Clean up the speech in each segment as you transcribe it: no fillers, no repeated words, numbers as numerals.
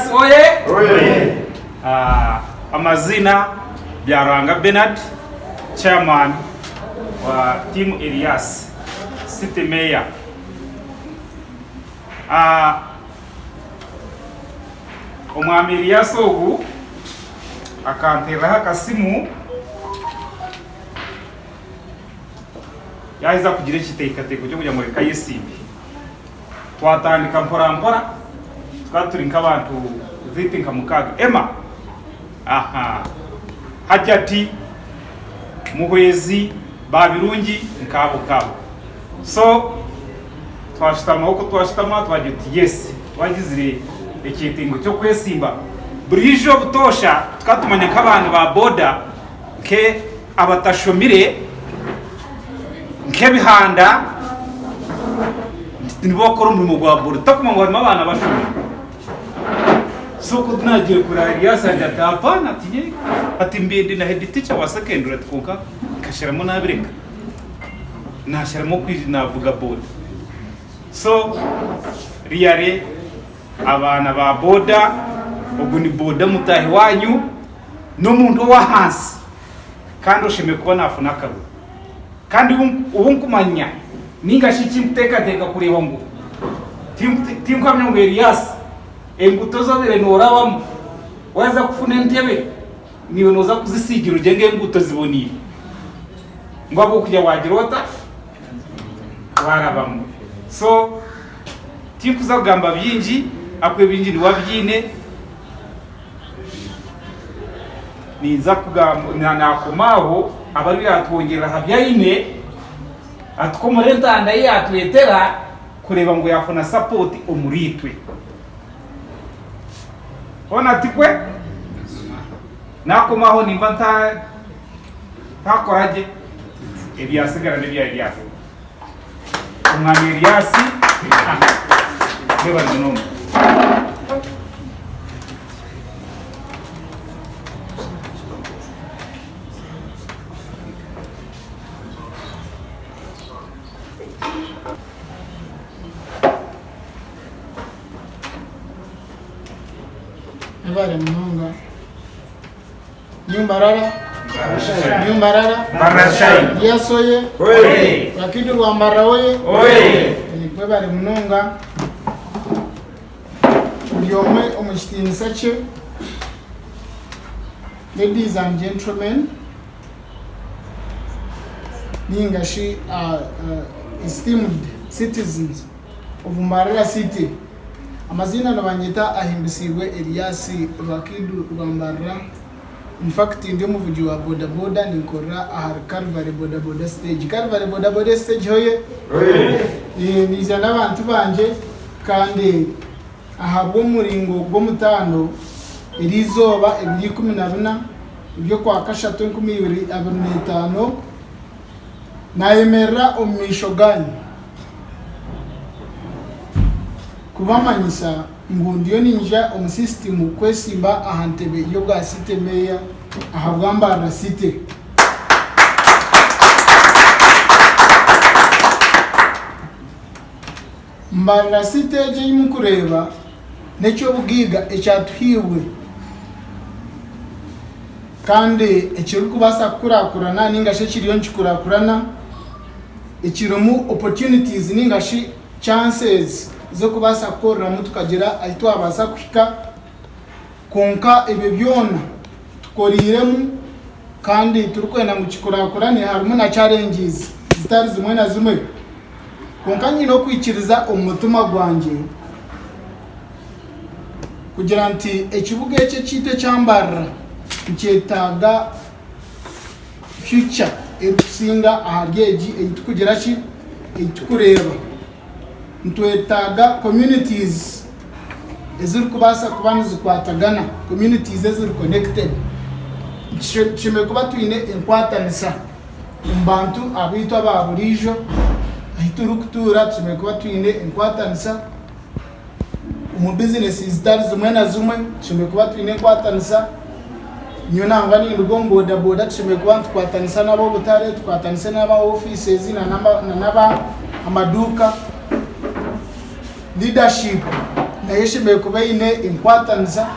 Elias oye! Amazina Byaranga Bernard, chairman wa Team Elias City Mayor. Omwami Elias ogu akanteraho akasimu yahiza kugira ekiteekateko cyo kujya muri kayisimbi. Twatandika mpora twaturi nk'abantu ziti nka mukaga Emma hajati muhwezi babirungi nkabo so twashitama twagiye yes twagizire ekitingo cyo kwesimba burijo butosha tukatumanya nk'abantu ba boda nke abatashomire nk'ebihanda nibo bakora umurimo gwa boda takuma ngo abana bashomire so ko tunagiye kuri Elias ajya hapana ati mbindi na head teacher wa secondary atkonka kashiramo nabireka nashiramo kwinavuga boda so riyare abana ba boda ubu ni boda mutahi wanyu n'umuntu wa hansi kandi ushime kubona afuna kabu kandi ubu nkumanya ninga shiki mtekateka kureba ngo tim kamwe ngo Elias enguto zobere norabamo waza kufuna ntebe niyo noza kuzisigira ugenge enguto ziboniye ngo abo kujya wagirota warabamo so tim kuzagamba byinji akwe byinji ni wabyine niza kugamba nakomaho abari yatwongera habyaine atkomorenta ndaye atwetera kureba ngo yafuna support umuritwe ona tikwe nakomaho nimba ntakoraje ebyasigara nebya Elias umwami Elias beba nono Ebare munonga Nyumbarara Barashai Elias oye Rakidu Rwambara oye Ebare munonga Ulyomwe omukitini sache. Ladies and gentlemen, ningashi esteemed citizens of Mbarara City, amazina nabanyita ahimbisirwe Elias Rakidu Rwambara. In fact, ndi muvuji wa boda boda nikora ahar Calvary boda stage. Calvary boda stage hoye niza n'abantu banje kandi ahabwo muringo gwo mutano irizoba 2014 ibyo kwa kashatu 2025 nayemera omishoganyi kubamanyisa ngo ndiyo ninja omusystem kwesimba ahantebe yo bwa City Mayor ahabwa Mbarara City. Mbarara City je yimukureba necyo bugiga ecyatuhiwe kandi ekiri kubasa kurakurana ningashe kiriyo nkikurakurana ekirumu opportunities ningashi chances zo kubasa korera mutukagira ahitwa abasa kuhika konka ebe byona tukoriremu kandi turukwena mu kikurakurane harimo na challenges zitari zimwe na zimwe konka nyino kwikiriza umutima gwanje kugira nti ekibuga ece kite cyambarra cyetaga future erusinga aharyeji eitukugira ki eitukureba ntwetaga communities eziri kubasa kubana zikwatagana communities eziri connected chime kuba twine enkwatanisa umbantu abitu ababurijo ahituru kutura chime kuba twine enkwatanisa mu business zitari zimwe na zimwe chime kuba twine enkwatanisa niyo nangani ndugombo boda chime kuba tukwatanisa nabo butare tukwatanisa naba offices na naba amaduka leadership nayeshimeye kuba ine inkwatanisa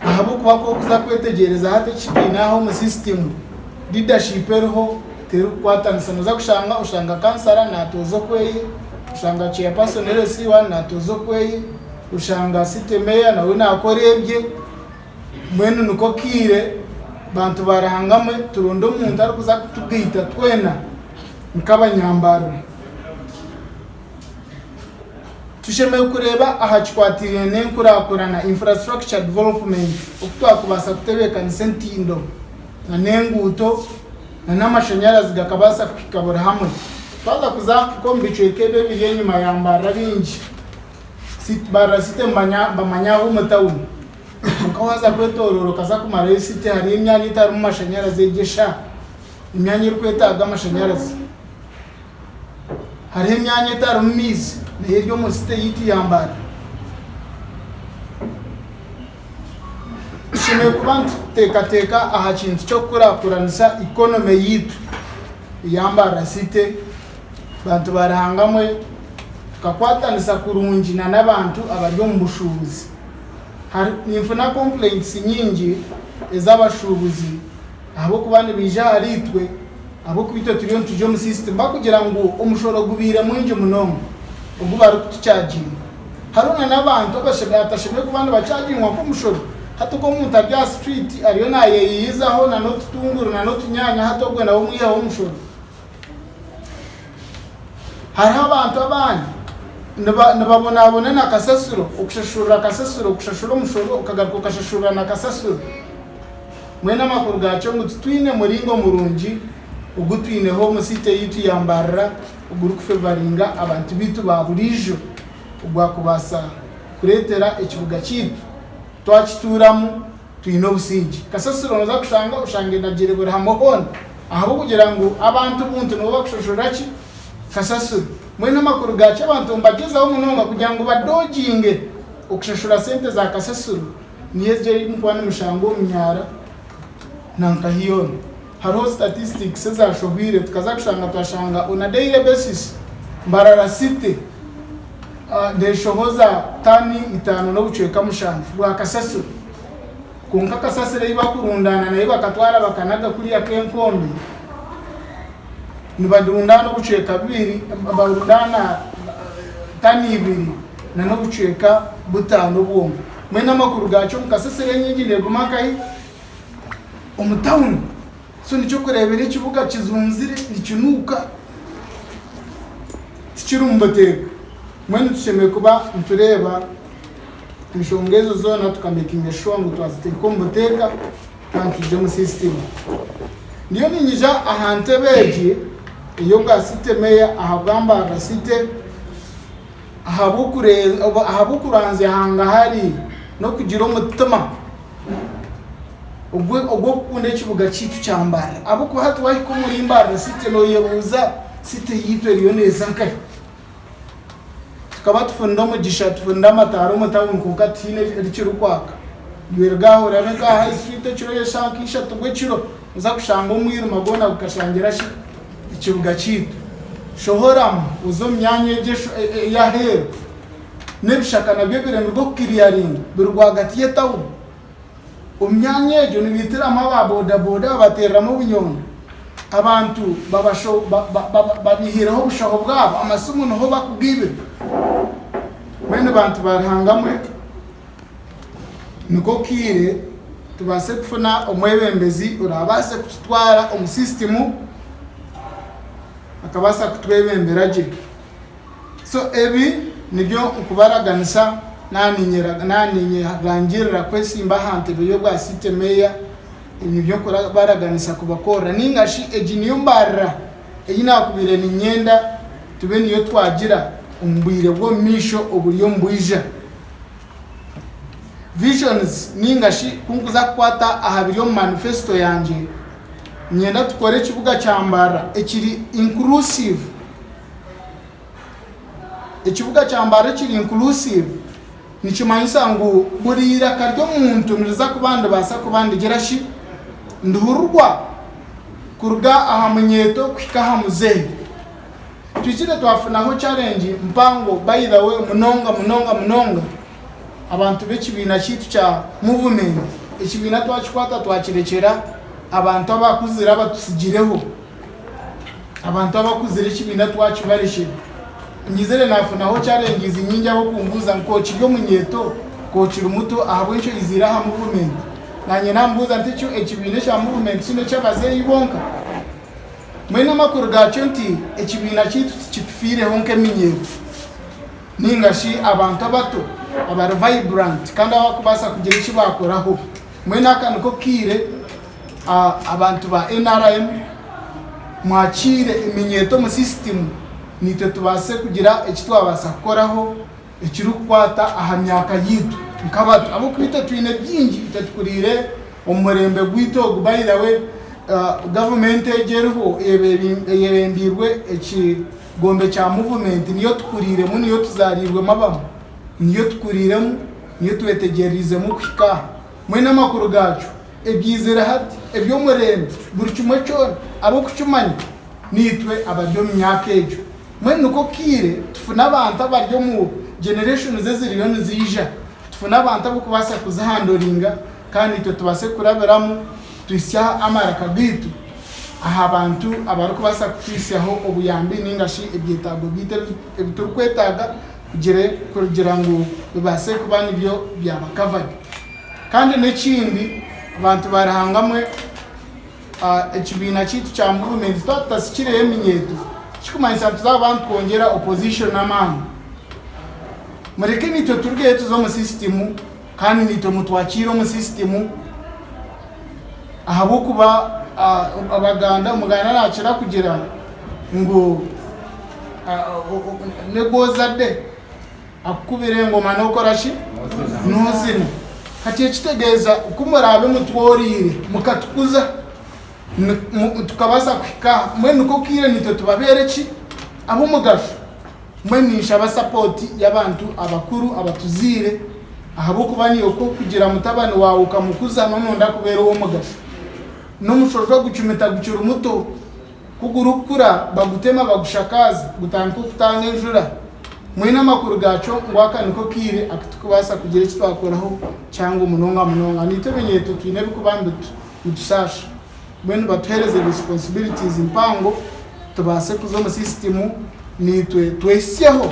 ahabo kuba ko kuza kwetegereza hate kibinaho mu system leadership eriho teru kwatanisa muza ushanga kansara natozo kweye ushanga chairperson LC1 natozo kweye ushanga city mayor nawe nakorebye mwene nuko kire bantu barahangamwe turundo umuntu ari kuza kutubwita twena nk'abanyambaro tushemeye kureba ahakikwatiriye n'enkurakurana infrastructure development okutwakubasa kutebekanisa entindo na n'enguuto na n'amashanyarazi gakabasa kukabura hamwe twaza kuza ko mbicweke bibiri enyuma yambara bingi bara site bamanyaho umutawuni mukawaza kwetororo kaza kumara site hari imyanya itari mu mashanyarazi egesha imyanya iri kwetaga amashanyarazi hari imyanya itari mu mizi n'iryo mu site yiti yambara shime kubantu teka aha kintu cyo kurakuranisa economy yitu yambara site bantu barahangamwe tukakwatanisa kurunjina n'abantu abaryo mu bushubuzi hari nimfuna complaints nyingi ez'abashubuzi abo kubandi bija haritwe abo kubita turiyo tujyo mu system bakugira ngo umushoro gubire mwinje munongo ubwo bari kutucharging haruna n'abantu atashimye kubandi bacharging wako umushoro hato ko umuntu arya street ariyo naye yizaho na no tutunguru na no tunyanya hato gwe nawo mwiyaho umushoro hari abantu abandi nababona na kasasuro ukashashura umushoro ukagaruka ukashashura na kasasuro mwena makuru gacho ngo twine muringo murungi ugutwineho mu site yitu yambarra uguru kufevaringa abantu bitu baburijo ugwakubasa kuretera ekibuga kitu twakituramu twino busingi kasasuro noza kushanga ushange ndagire buri hamohona aho kugira ngo abantu buntu no bakushashura ki kasasuro mwena makuru gacho abantu mbagezaho munonga kugira ngo badojinge ukashashura sente za kasasuro niyeje mukwana mushango mnyara nanka hiyo haro statistics za shohire tukaza kushanga twashanga on a daily basis mbarara city de shohoza tani 5 no bucweka mushanga bwa kasasuro kunka kasasire iba kurundana na iba katwara bakanaga kuri ya kenkombi nibadundana no bucweka 2 barundana tani 2 na no bucweka 5 bwombo mwena makuru gacho mukasasire nyingi negumakayi umutawuni so nicyo kurebera ikibuga kizunzire nikinuka tikirumbateka mwene tushemeye kuba ntureba inshongezo zona tukamakinga sure ngo twaziteka umuteka kandi tuje mu system niyo ninyija ahante beje iyo bwa site meya ahagamba rasite ahabukuranze hanga hari no kugira umutima ubwo kunde kibuga kitu cyambara abo ko hatu wahi ko muri imbara site no yebuza site yitwe riyo neza nkai tukaba tufunda mu gisha tufunda mataro mutabu nkuka tine rikiri kwaka ywergaho rabeka high street cyo yeshankisha tugwe kiro uza kushanga umwiru magona ukashangira shi ikibuga kitu shohoram uzo myanye ya hero nebishaka nabyo birembo bwo kiriyaringa birwagati yetawu umyanye ejo nibitira amababoda boda bateramo bunyonga abantu babasho babihiraho bushaho bwabo amasumu no bakubwibe mwene bantu barahangamwe niko kire tubase kufuna omwebembezi urabase kutwara omusystemu akabasa kutwebemberaje so ebi nibyo ukubaraganisa nani rangirira kwesimba hante byo bwa site meya nibyo baraganisa kubakora ningashi ejiniyo mbarra eyina kubire ni nyenda tube niyo twagira umbwire bwo misho oburiyo mbwija visions ningashi kunguza kwata ahabiriyo manifesto yanje nyenda tukore kibuga cyambara ekiri inclusive ekibuga cyambara kiri inclusive nichimanyisa ngo burira karyo muntu muriza kubandi basa kubandi gerashi nduhurwa kuruga aha munyeto kwikaha muzehe tujire twafunaho challenge mpango by the way munonga abantu b'ekibina kitu cha movement ekibina twachikwata twakirekera abantu abakuzira batusigireho abantu abakuzira ekibina twakibareshe ngizere nafunaho challenge izinyingi abo kunguza nko kiryo munyeto ko kiri muto ahabwe cyo izira ha movement nanye nambuza nticyo ekibina cya movement kino cyabazeyi bonka mwena makuru gacho nti ekibina kitu kitufire honke minyeto ningashi abantu abato abari vibrant kandi abakubasa kugira iki bakoraho mwena kandi ko kire abantu ba NRM mwakire iminyeto mu system nite tubase kugira ekitwabasa koraho ekirukwata aha myaka yitu nkabato abo kwita twine byingi itaturire umurembe gwito by the way government ejeruho yebembirwe ekigombe cya movement niyo tukurire mu niyo tuzarirwe mabamo niyo tukuriremo niyo twetegerize mu kwika mwena makuru gacu ebyizera hati ebyo murembe buri kimwe cyo abo kucumanya nitwe abadyo myaka ejo mwene uko kire tufuna abantu abaryo mu generation zeziriyo nizija tufuna abantu abo kubasa kuzahandoringa kandi twe tubase kuraberamo twisya amaraka gitu aha abantu abari kubasa kwisyaho obuyambi ningashi ebyetago bite ebiturukwetaga kugira ngo bibase kubana ibyo byabakavadi kandi n'ekindi abantu barahangamwe ekibina kitu cya movement tutasikire yeminyeto kikumanyisa tuzabantu kongera opposition amani mureke nitwe turge tuzo mu system kandi nitwe mutwakiro mu system ahabo kuba abaganda umuganda nakira kugira ngo negozade akubire ngoma no korashi nozina hati ekitegeza ukumurabe mutworire mukatukuza tukabasa kwika mwene uko kire nitwe tubabereki abo mugasho mwene nshaba support y'abantu abakuru abatuzire ahabo kubani uko kugira mutabani wawe ukamukuza nononda kubera uwo mugasho no mushorwa gucumita gucura umuto kugurukura bagutema bagushakaza gutanka kutanga injura mwene amakuru gacho ngwaka niko kire akitukubasa kugira icyo twakoraho cyangwa umunonga nitebenyeto twine bikubambe udusasha mwene batuhereze responsibilities impango tubase kuzo mu system nitwe twesyeho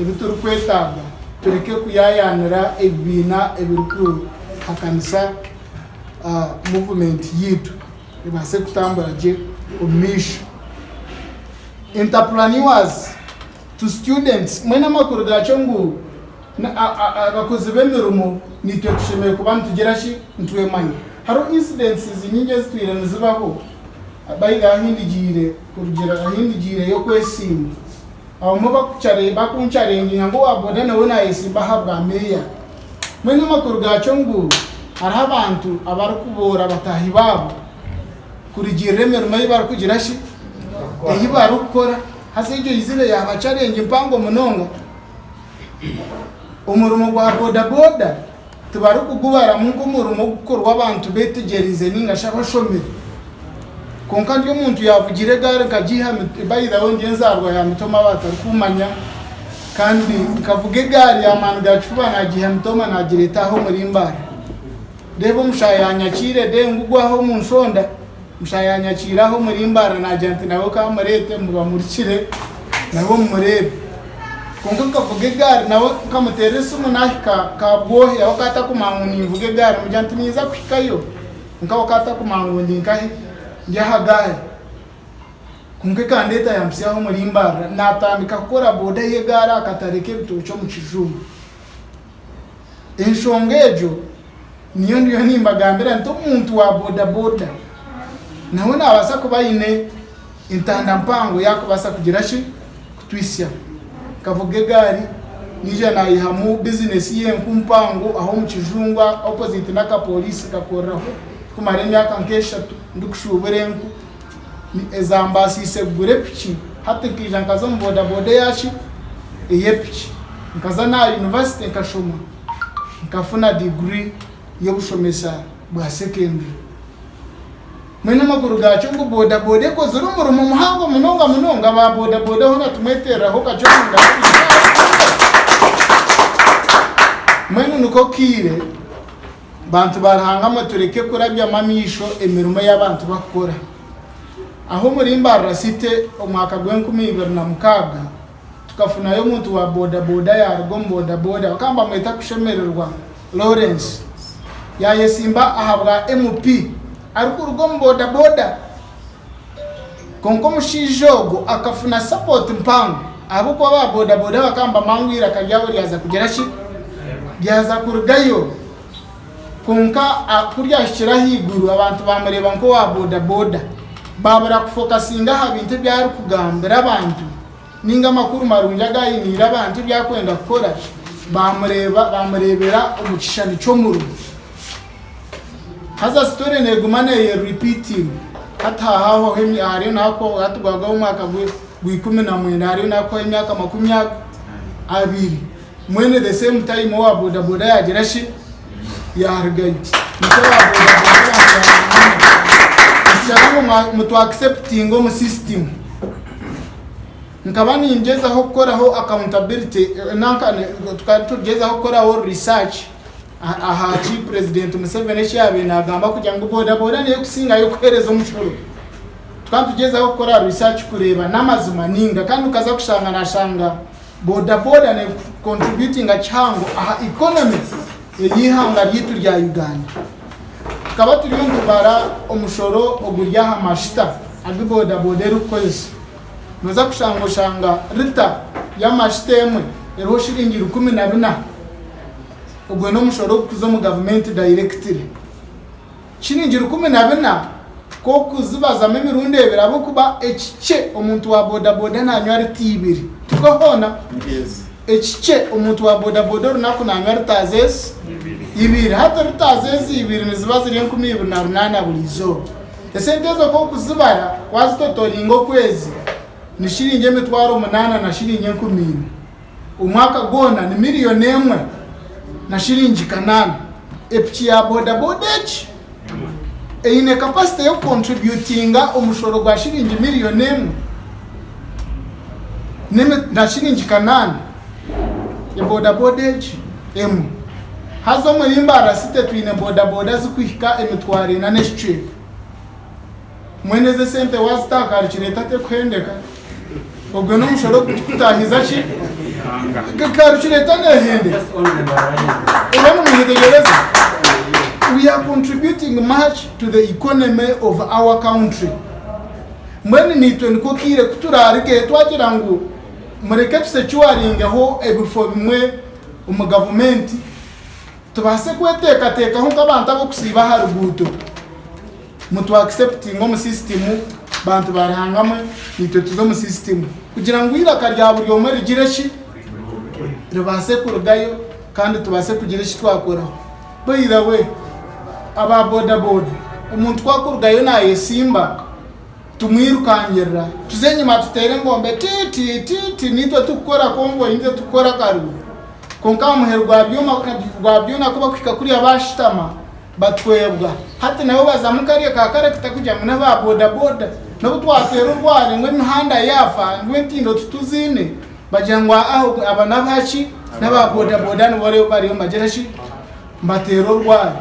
ebituru kwetaga tureke kuyayanira ebina ebiruku hakanisa movement yitu ibase kutambura je umisha entrepreneurs to students mwena makuru gacho ngu abakozi b'emirumo nitwe tushemeye kubantu tugerashi ntwe manyi haro incidents zinyinge zitwire nizibaho abayiga ahindigire kurugera ahindigire yo kwesimba aho muba kuchare bakuncharengi ngo abode nawe na yesimba habwa meya mwena makuru gacho ngu hari abantu abarukubora batahi babo kurigire emirimo y'ibara kugirashi eyibara ukora hase ibyo izire yabacarenge impango munonga umurimo gwa boda tubari kugubara mu umurimo gukorwa abantu betegerize ningasha bashomere konka ndiyo muntu yavugire gare kagiha bayira wonge nzarwa ya mitoma batari kumanya kandi kavuge gare ya manu gacuba nagiha mitoma nagiretaho muri imbara rebo mushayanyakire de ngugwaho mu nsonda mushayanyakiraho muri imbara najyanti nawe kamurete mubamurikire nabo murebe konka kavuge gare nawe kamuterese umunahika kabwohe aho kata kumanguni mvuge gare mujyanti niza kwikayo nkaho kata kumanguni nkahe yahagaye kunke kandeta yamsiyaho muri imbara natambika gukora boda ye gare akatareke bituco mu kijumba enshongejo niyo nimbagambira nto umuntu wa boda nawe nabasa kuba ine intanda mpango yakubasa kugira shi kutwisya kavuge gari nije nayihamu business ye nkumpango aho mu kijungwa opposite naka police kakoraho kumara imyaka nkeshatu ndikushuburenku ni ezambasi segure pichi hata kija nkaza boda yashi eyepichi nkaza na university nkashoma nkafuna degree yo bushomesa bwa secondary mwene maguru gacho ngo boda boda ko zuru murumo muhango munonga ba boda boda ho natumwetera ho gacho nga mwene nuko kire bantu barahanga matureke kurabya mamisho emirumo y'abantu bakora aho muri Mbarara City umwaka gw'2026 tukafunayo umuntu wa boda boda yarwo boda boda bakamba mwita kushemererwa Lawrence yaye Simba ahabwa MP ariko urugo boda boda konko mushijogo akafuna support mpango abo kwa ba boda boda bakamba mangwira kajyaho ryaza kugera shi ryaza kurugayo konka akurya shira higuru abantu bamureba nko wa boda boda babara kufokasinga ha bintu byari kugambira abantu ninga makuru marunja gayinira abantu byakwenda gukora bamurebera umukishani cyo mu rugo haza story negumane ye repeating hatahaho hemi ari nako atugwaga umwaka gw'19 ari nako imyaka 20 mwene the same time wa boda boda yagira shi yargaye nicyo wa boda boda cyangwa mutu accepting mu system nkaba ninjeza ho koraho accountability nankane tukatugeza ho koraho research aha chi president Museveni cyabe nagamba kujya ngo boda boda niyo kusinga yo kwereza umushoro tukatugeza ho kora research kureba namazuma ninga kandi ukaza kushanga nashanga boda boda ne contributing a chango aha economy yihanga ryitu rya Uganda tukaba turi ntubara umushoro oguryaha mashita agiboda boda rukoze noza kushanga rita y'amashita emwe eroho shiringi 14 ubwo no mushoro kuzo mu government directly shiringi 14 ko kuzibaza memirundi ebirabo kuba ekice omuntu wa boda boda nanywari tibiri tukahona ekice omuntu wa boda boda runako nanywari tazes ibiri hata rutazezi ibiri nizibaza 2028 bulizo esentezo ko kuzibara wazitotoringo kwezi ni shiringi 8 na shiringi 10 umwaka gona ni miliyoni 1 na shiringi 8 epichi ya boda boda ine capacity yo contributinga umushoro gwa shiringi miliyoni 1 na shiringi 8 ya boda boda hazo muri Mbarara City twine boda boda zikwihika emitware na neshwe mweneze sente wazitaka arikireta te kwendeka ubwo no mushoro kutahiza chi karikireta nehende ubona muhitegereza we are contributing much to the economy of our country mwene nitwe nikokire kuturarike twagira ngo mureke tusecuaringeho ebifo bimwe government tubase kweteka nko abantu abo kusiba haruguto mutu accepting mu system bantu barahangamwe nitwe tuzo mu system kugira ngo iraka rya buri omwe rigire shi ribase kurugayo kandi tubase kugira shi twakoraho by the way aba boda boda umuntu twakurugayo naye Simba tumwirukangirira tuzenyuma tutere ngombe titi nitwe tukora kongo inze tukora karu konka muherwa byona kuba kwika kuri abashitama batwebwa hati nabo bazamukariye kakare kitakujya muna ba boda boda no twatera urwari ngo imihanda yafa ngo ntindo tutuzine bajangwa aho abana bachi naba boda boda no bari magerashi mbatera urwari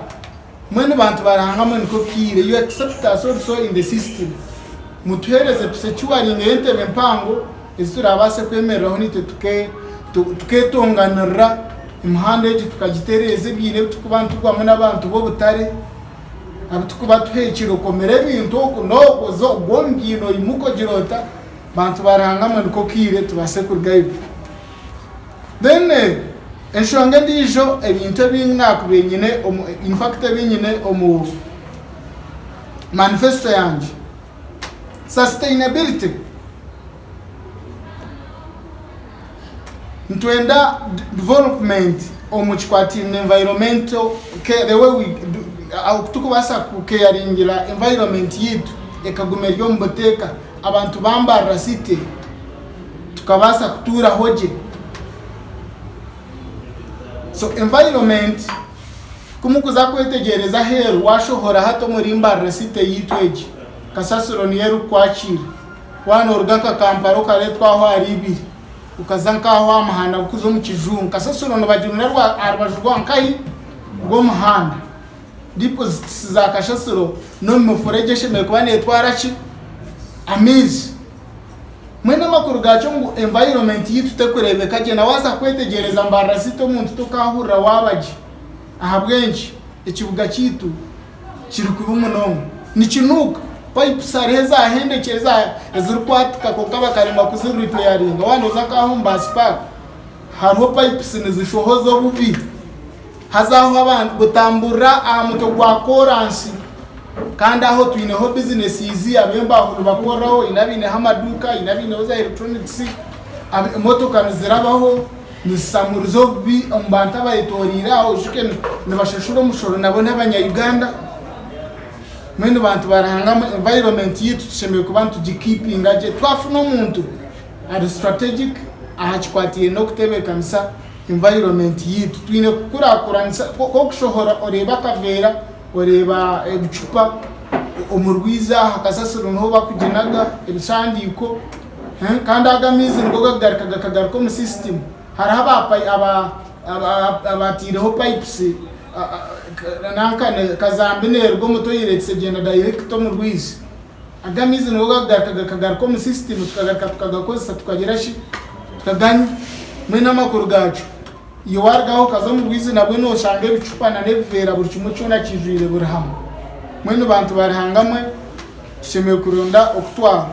mwene bantu barahangamo niko kire you accept us also in the system mutuhereze tusecuaringa yentebe mpango iziturabase kwemereraho nite tuketonganira imihanda yeje tukagitereze byine tukubantu kwamwe n'abantu bo butare abatukuba tuhekiro komere bintu noko zo gombino imuko jirota bantu barahangamo niko kire tubase kurgayo then enshonga ndijo ebintu binaka benyine in fact benyine omu manifesto yanje sustainability ntwenda development omuchikwati environmental care the way we tukubasa kucaringira environment yitu ekagumeryo mboteka abantu b'Mbarara City tukabasa kutura hoje so environment kumukuza kwetegereza heru washohora hato muri Mbarara City yitweje kasasiro niyo rukwakira wana urugaka kamparo kare twaho ari ibiri ukaza nkaho amahanda kuzo mu kijungu kasasiro no bagiruna rwa arbajwa nkai go muhanda ndipo za kashasiro no muforegeshe mekwane twarachi amizi mwene makuru gacho ngo environment yitu tekurebeka je na waza kwetegereza mbara sito muntu tukahura wabaje ahabwenshi ikibuga kitu kiri kuba umunongo ni kinuka pipes areza ahendekeza ezirukwatika kokaba karima kuzirito yaringa wano zakaho mbaspark hariho pipes nizishohozo bubi hazaho abantu butambura amuto gwa koransi kandi aho tuineho business izi abemba aho bakoraho inabine hamaduka inabine oza electronics motoka zirabaho ni samurizo bi mbanta bayitorira ushike nibashashuro mushoro nabone abanya Uganda mwene bantu barahanga environment yitu tushemeye kubantu gikeeping aje twafuna umuntu ari strategic ahachikwatiye no kutebekanisa environment yitu twine kurakuranisa ko kushohora oreba kavera oreba ebicupa umurwiza hakasasiro no bakuginaga ebishandiko kandi agamizi ngoga gagarika mu system haraba abatireho pipes nankane kazambe nerwo moto yiretse genda direct mu rwizi agamizi ngoga gagarika mu system tukagakoza tukagera shi tukaganya mwena makuru gacu iyo wargaho kaza mu rwizi nabwe no shange bicupa na nevera buri cyumuco na kijwire burahama mwene bantu barahangamwe tushemeye kuronda okutwa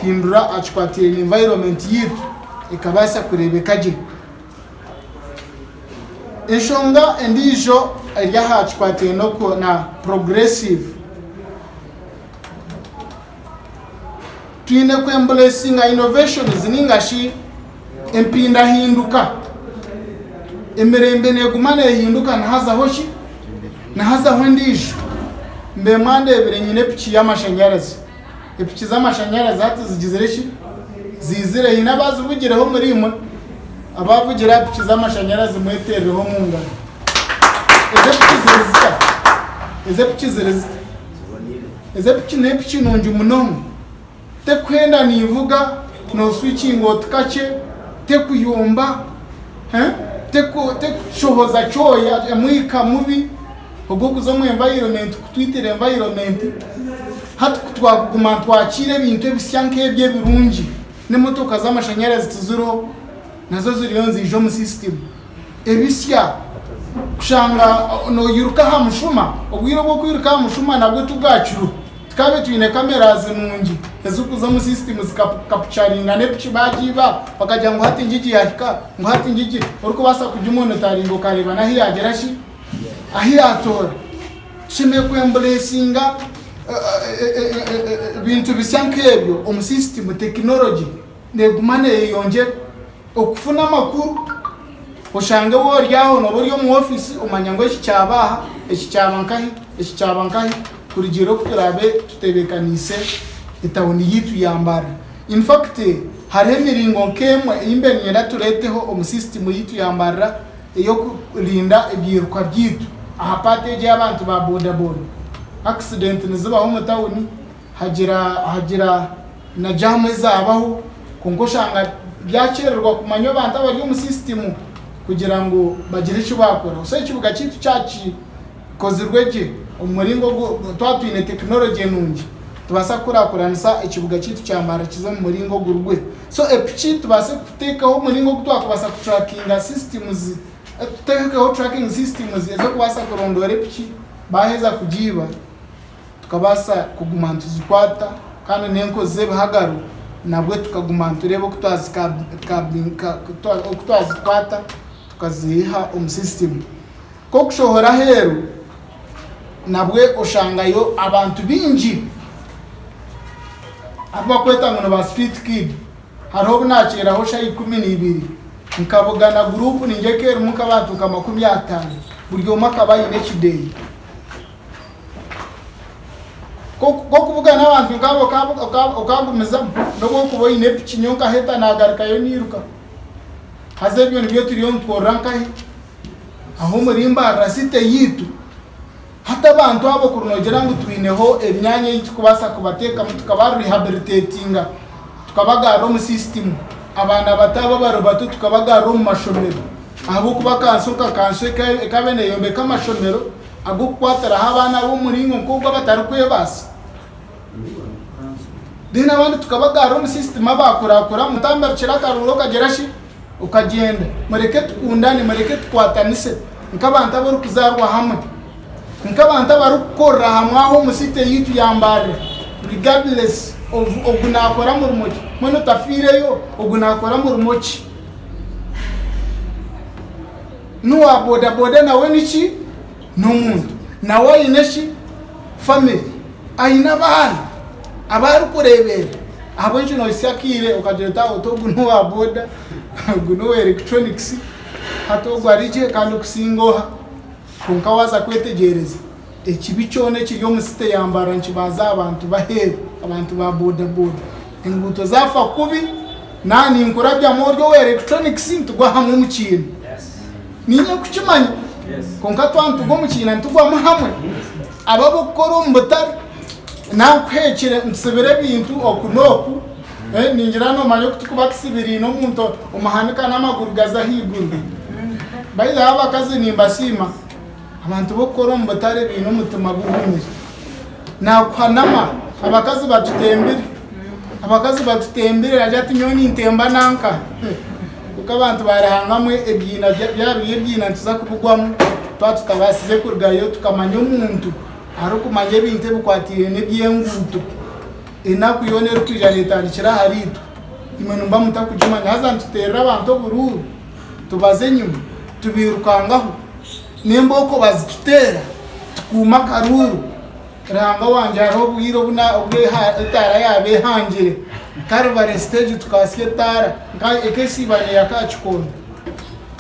hindura achikwatire environment yitu ikabasa kurebeka je eshonga endijo yaha achikwatire noko na progressive twine ku embracing innovations ningashi empinda hinduka emerembe negumane hinduka nahaza hoshi nahaza hwendijo mbe mwande ebirenyine pichi y'amashanyarazi epichi z'amashanyarazi hati zigizereshi zizire hinabazi vugireho murimo abavugira pichi z'amashanyarazi mwetereho munga eze pichi ne pichi nonje munongo te kwenda nivuga no switching otkache te kuyomba te shohoza choya mwika mubi ubwo kuzo mu environment kutwitira environment hatu twakuguma twakire ibintu bisyanke bye birungi n'imotoka z'amashanyarazi tuzuro nazo ziriyo nzijo mu system ebisya kushanga no yiruka hamushuma ubwiro bwo kwiruka hamushuma nabwo tugacuru tukabe twine cameras nungi ezukuza mu system zikapcharinga nepchi bajiba bakajya ngo hati njiji yahika ngo hati njiji uruko basa kujya umuntu taringo kareba nahi yagera shi ahi atora shime ku embracinga bintu bisyankebyo mu system technology negumane yonje okufuna makuru oshange woryaho no buryo mu office umanyango iki cyabaha iki cyabankahi kurigiro kuturabe tutebekanise itawundi yitu yambara in fact hari emiringo nkemwe imbe nyenda tureteho mu system yitu yambara iyo kurinda ibyiruka byitu aha package y'abantu ba boda accident nizibaho mu tawuni hagira na jamwe zabaho kongo shanga byakererwa kumanyo abantu abari mu system kugira ngo bagire icyo bakora so ikibuga cyitu cyaci kozirweje umuringo twatwine technology nungi tubasa kurakuranisa ikibuga cyitu cyambara kizo mu muringo gurwe so epichi tubase kutekaho umuringo gutwakubasa tracking systems tutekaho tracking systems ezo kubasa kurondora epichi baheza kujiba tukabasa kugumana tuzikwata kandi nenko zebahagaru nabwe tukagumana turebe kutwazikwata tukaziha system ko kushohora heru nabwe oshangayo abantu binji abakweta ngo ba street kid hariho bunakera ho shayi 12 nkabugana group ninjekera mukabantu ka 50 buryo makabaye next day ko kubugana abantu ngabo okagumeza no kuboye nepichi nyonka heta nagarika yo niruka hazebyo nibyo turiyo ntworanka aho murimba rasite yitu hata abantu abo kurunogera ngo twineho emyanya yitukubasa kubateka tukaba rehabilitatinga tukabagaro mu system abana bataba barobato tukabagaro mu mashomero abo kuba kansuka kabene yombe kamashomero agukwatara abana bo muringo nkubwo batarukwe basi dina abandi tukabagaro mu system abakorakora mutambara kirakaruro kagerashi ukagenda mureke tukundane mureke tukwatanise nk'abantu abo kuzarwa hamwe nk'abantu barukora hamwe aho musite yitu yambare regardless of ogunakora mu rumoki mwana tafireyo ogunakora mu rumoki nuwa boda nawe niki n'umuntu nawe ineshi family ayina bana abari kurebera abo njino isakire ukagenda utogu nuwa boda guno electronics hatogwa rije kandi kusingoha kunkawaza kwetegereza ekibi cyone kiryo musite yambara nkibaza abantu bahebe abantu ba boda inguto zafa kubi nani nkurabya moryo electronics ntugwa hamwe mu kintu niyo kuchimanya konka twantu go mu kintu ntugwa hamwe ababo koro mbutari nakwekire nsibire bintu okunoku ningira no manyo kutukubakisibiri no muntu umuhanika n'amaguru gazahiguru bayiza abakazi nimbasima abantu bokoro mbatare bintu mutima guhumye nakwanama abakazi batutembere ajati nyoni intemba nanka kuko abantu barahangamwe ebyina byaruye byina tuza kubugwamo twatutabasize kurgayo tukamanya umuntu arukumanye binte bukwatire nebyenguto enakuyonera tujanetandikira haritu imwe mba mutakujimanya hazantutera abantu bururu tubaze nyuma tubirukangaho nemboko bazitutera tukuma karuru ranga wanje aho bwiro buna ubwe itara yabe hangire Carver stage tukasiye tara ekesibane yakachikondo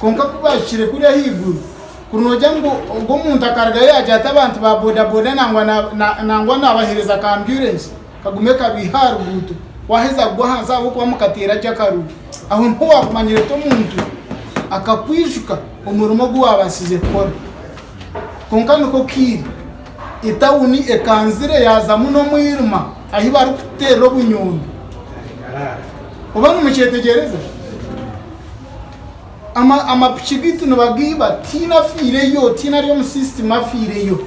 konka kubashire kuri higuru kunoja ngo ubwo muntu akarga yaje atabantu ba boda nangwa nabahereza ka ambulance kagume kabiharugutu waheza gwa hanza abo kwa mukatera cyakaru aho nto wakumanyire to muntu akakwishuka umurumo gwabasize kora konka nuko kiri itawuni ekanzire yaza muno mwiruma ahi bari kutera obunyundo oba numuchetegereza ama pichigitu nobagiba tina fireyo tina ryo mu system afireyo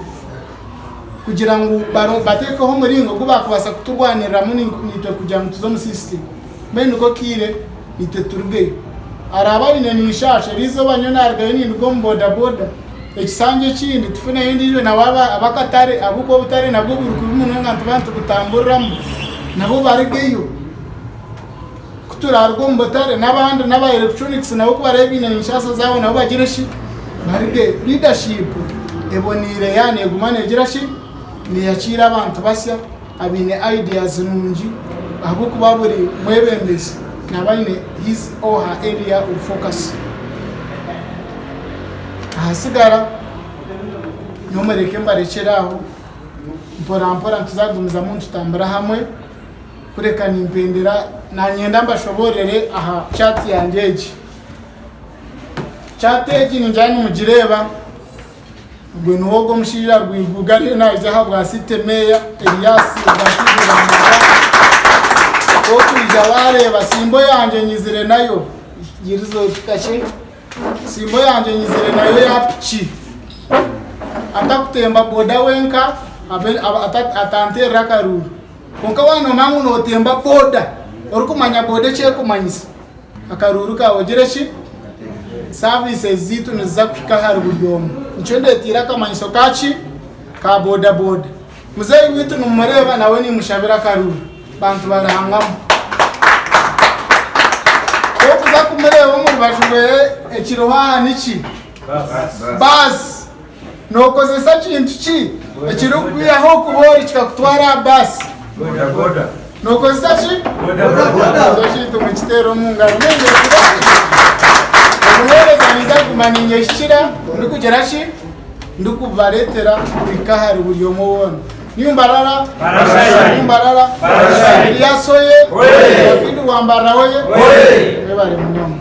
kugira ngo bateko ho muringo gubakubasa kuturwanira muni nitwe kugira ngo tuzo mu system bene uko kire nite turge araba bine nishashe rizo banyonarga yini ngo boda ekisanje kindi tufuna yindi na waba abakatare abuko butare nabwo buri kumuntu ngantu bantu kutamburamo nabo barigeyo kuturargo mbotare nabandi naba electronics nabo kubarebine nishasa zabo nabo bagireshi barige leadership ebonire yani egumane gireshi ni yakira abantu basya abine ideas nungi abo kubaburi mwebembezi nabane his or her area of focus hasigara nyomereke mbarekeraho mpora tuzagumiza mu tutambara hamwe kureka nimpendera nanyenda mbashoborere aha chat yangeje chat ninjani mugireba ubwo nuwogo mushira rwigugari naje habwa site meya Elias okujaware basimbo yanje nyizire nayo yirizo tukashe simbo yanje nyizire nayo yapchi atakutemba boda wenka atantera karuru konka wano mangu no temba boda orukumanya boda che kumanyisa akaruru kawo gireshi services zitu niza kufika haruguryomo nchende tira kamanyiso kachi ka boda muzeyi witu numureba nawe ni mushabira karuru bantu barahangamo okuza kumureba mu bashwe ekiroha niki bas no kozesa kintu ki ekirukuya ho kubori kikakutwara bas boda no kozesa ki boda zoshito mukitero mungaro nenge zaniza kumaninye shira ndikugerashi ndikubaretera bikahari buryo mubona Nyumbarara Elias oye Wakidu wambara oye Webare munyomo